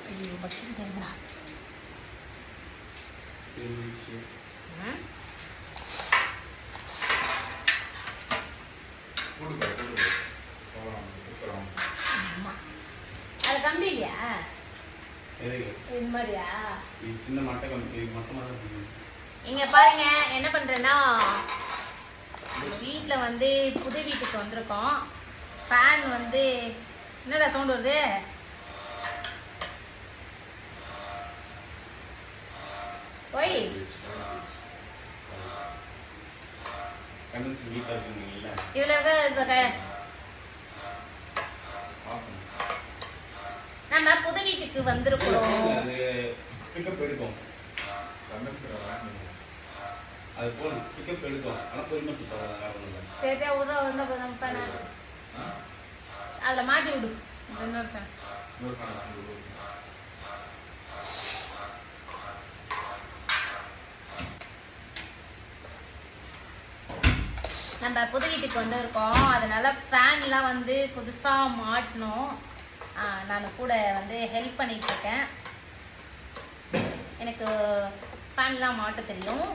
ஐயோ பஸ்ஸுக்கு டைம்டா. அது கம்பி இல்லையா? இது மாதிரியா? சின்ன மட்டை கம்பி மட்டமாக தான். இங்க பாருங்க என்ன பண்றேன்னா, வீட்டில் வந்து புது வீட்டுக்கு வந்திருக்கோம். ஃபேன் வந்து என்னடா சவுண்ட் வருது? ஓய் இதுல நம்ம புது வீட்டுக்கு வந்திருக்கிறோம். அது போல் பிக்கப் எடுக்கும். ஆனால் பொறுமை சுத்தம் சரியா விட்ற வந்து அதில் மாட்டி விடு. நம்ம புது வீட்டுக்கு வந்திருக்கோம். அதனால ஃபேன்லாம் வந்து புதுசாக மாட்டணும். நான் கூட வந்து ஹெல்ப் பண்ணிட்டு இருக்கேன். எனக்கு ஃபேன்லாம் மாட்ட தெரியும்.